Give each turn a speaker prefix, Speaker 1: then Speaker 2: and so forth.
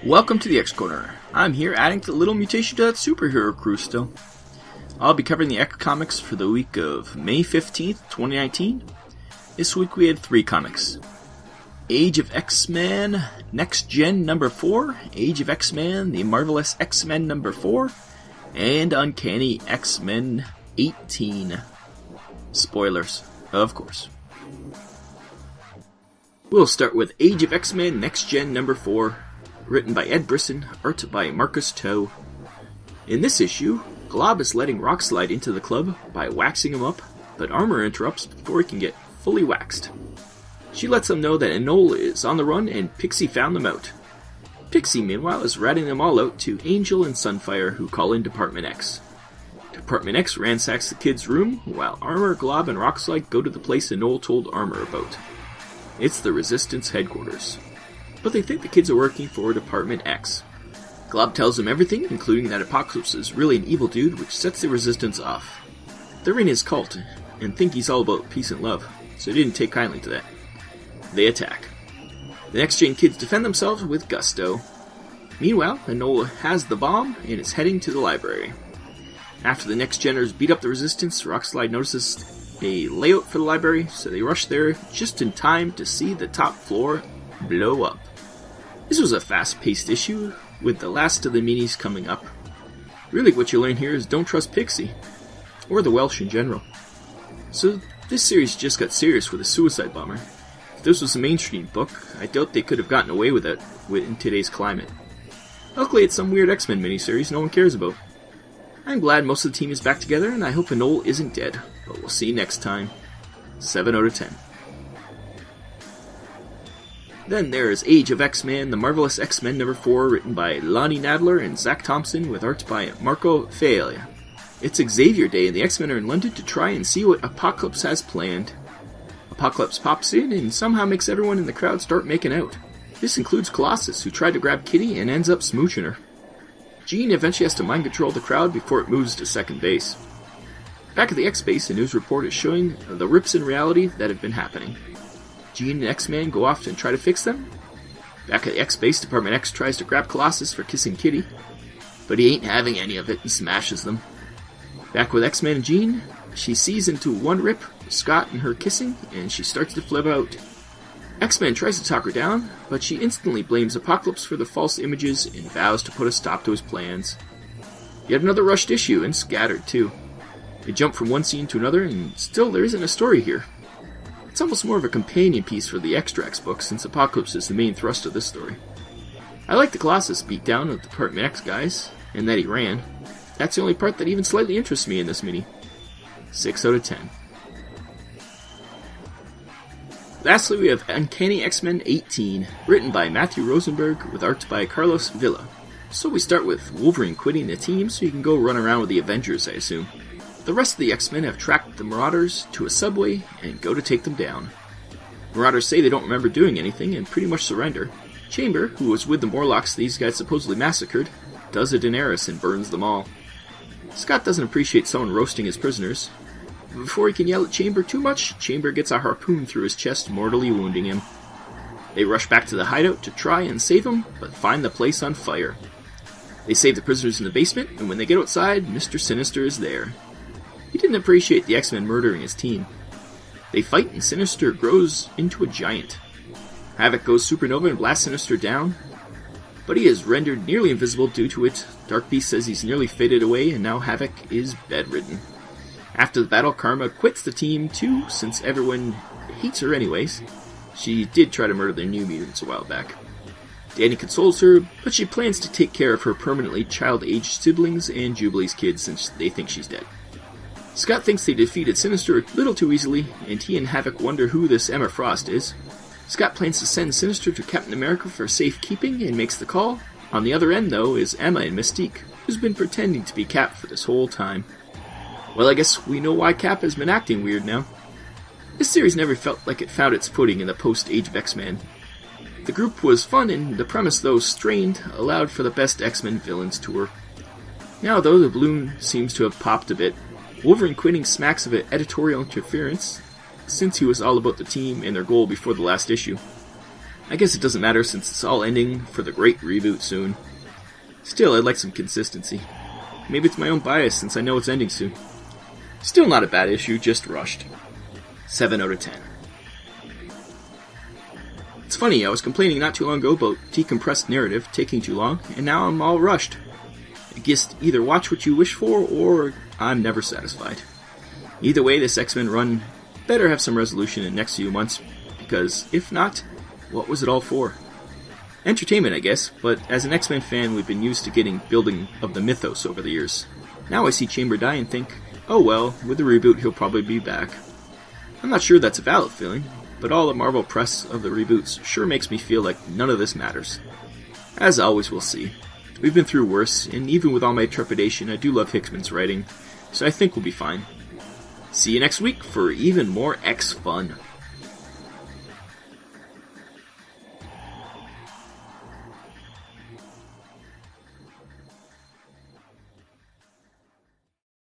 Speaker 1: Welcome to the X Corner. I'm here adding to the little mutation to that SuperHeroCrew still. I'll be covering the X comics for the week of May 15th, 2019. This week we had 3 comics. Age of X-Men Next Gen number 4, Age of X-Men The Marvelous X-Men number 4, and Uncanny X-Men 18. Spoilers, of course. We'll start with Age of X-Men Next Gen number 4, written by Ed Brisson, art by Marcus Toe. In this issue, Glob is letting Rockslide into the club by waxing him up, but Armor interrupts before he can get fully waxed. She lets them know that Enola is on the run and Pixie found them out. Pixie, meanwhile, is ratting them all out to Angel and Sunfire, who call in Department X. Department X ransacks the kid's room, while Armor, Glob, and Rockslide go to the place Enola told Armor about. It's the Resistance headquarters. But they think the kids are working for Department X. Glob tells them everything, including that Apocalypse is really an evil dude, which sets the Resistance off. They're in his cult, and think he's all about peace and love, so they didn't take kindly to that. They attack. The Next Gen kids defend themselves with gusto. Meanwhile, Enola has the bomb and is heading to the library. After the Next Geners beat up the Resistance, Rockslide notices a layout for the library, so they rush there just in time to see the top floor blow up. This was a fast-paced issue, with the last of the minis coming up. Really what you learn here is don't trust Pixie, or the Welsh in general. So this series just got serious with a suicide bomber. If this was a mainstream book, I doubt they could have gotten away with it in today's climate. Luckily it's some weird X-Men miniseries no one cares about. I'm glad most of the team is back together, and I hope Enola isn't dead, but we'll see next time. 7 out of 10. Then there is Age of X-Men, The Marvelous X-Men number 4, written by Lonnie Nadler and Zach Thompson, with art by Marco Faeglia. It's Xavier Day, and the X-Men are in London to try and see what Apocalypse has planned. Apocalypse pops in and somehow makes everyone in the crowd start making out. This includes Colossus, who tried to grab Kitty and ends up smooching her. Jean eventually has to mind control the crowd before it moves to second base. Back at the X-Base, a news report is showing the rips in reality that have been happening. Jean and X-Man go off and try to fix them. Back at the X-Base, Department X tries to grab Colossus for kissing Kitty, but he ain't having any of it and smashes them. Back with X-Man and Jean, she sees into one rip, Scott and her kissing, and she starts to flip out. X-Man tries to talk her down, but she instantly blames Apocalypse for the false images and vows to put a stop to his plans. Yet another rushed issue, and scattered too. They jump from one scene to another, and still there isn't a story here. It's almost more of a companion piece for the Extra X book, since Apocalypse is the main thrust of this story. I like the Colossus beatdown of the Department X guys, and that he ran. That's the only part that even slightly interests me in this mini. 6 out of 10. Lastly, we have Uncanny X-Men 18, written by Matthew Rosenberg, with art by Carlos Villa. So we start with Wolverine quitting the team so he can go run around with the Avengers, I assume. The rest of the X-Men have tracked the Marauders to a subway and go to take them down. Marauders say they don't remember doing anything and pretty much surrender. Chamber, who was with the Morlocks these guys supposedly massacred, does a Daenerys and burns them all. Scott doesn't appreciate someone roasting his prisoners. Before he can yell at Chamber too much, Chamber gets a harpoon through his chest, mortally wounding him. They rush back to the hideout to try and save him, but find the place on fire. They save the prisoners in the basement, and when they get outside, Mr. Sinister is there. He didn't appreciate the X-Men murdering his team. They fight, and Sinister grows into a giant. Havoc goes supernova and blasts Sinister down, but he is rendered nearly invisible due to it. Dark Beast says he's nearly faded away, and now Havoc is bedridden. After the battle, Karma quits the team too, since everyone hates her anyways. She did try to murder their New Mutants a while back. Danny consoles her, but she plans to take care of her permanently child-aged siblings and Jubilee's kids since they think she's dead. Scott thinks they defeated Sinister a little too easily, and he and Havoc wonder who this Emma Frost is. Scott plans to send Sinister to Captain America for safekeeping and makes the call. On the other end, though, is Emma and Mystique, who's been pretending to be Cap for this whole time. Well, I guess we know why Cap has been acting weird now. This series never felt like it found its footing in the post-Age of X-Men. The group was fun, and the premise, though strained, allowed for the best X-Men villains tour. Now, though, the balloon seems to have popped a bit. Wolverine quitting smacks of editorial interference, since he was all about the team and their goal before the last issue. I guess it doesn't matter since it's all ending for the great reboot soon. Still, I'd like some consistency. Maybe it's my own bias since I know it's ending soon. Still not a bad issue, just rushed. 7 out of 10. It's funny, I was complaining not too long ago about decompressed narrative taking too long, and now I'm all rushed. I guess either watch what you wish for, or I'm never satisfied. Either way, this X-Men run better have some resolution in the next few months, because if not, what was it all for? Entertainment, I guess, but as an X-Men fan, we've been used to getting building of the mythos over the years. Now I see Chamber die and think, oh well, with the reboot he'll probably be back. I'm not sure that's a valid feeling, but all the Marvel press of the reboots sure makes me feel like none of this matters. As always, we'll see. We've been through worse, and even with all my trepidation, I do love Hickman's writing, so I think we'll be fine. See you next week for even more X fun.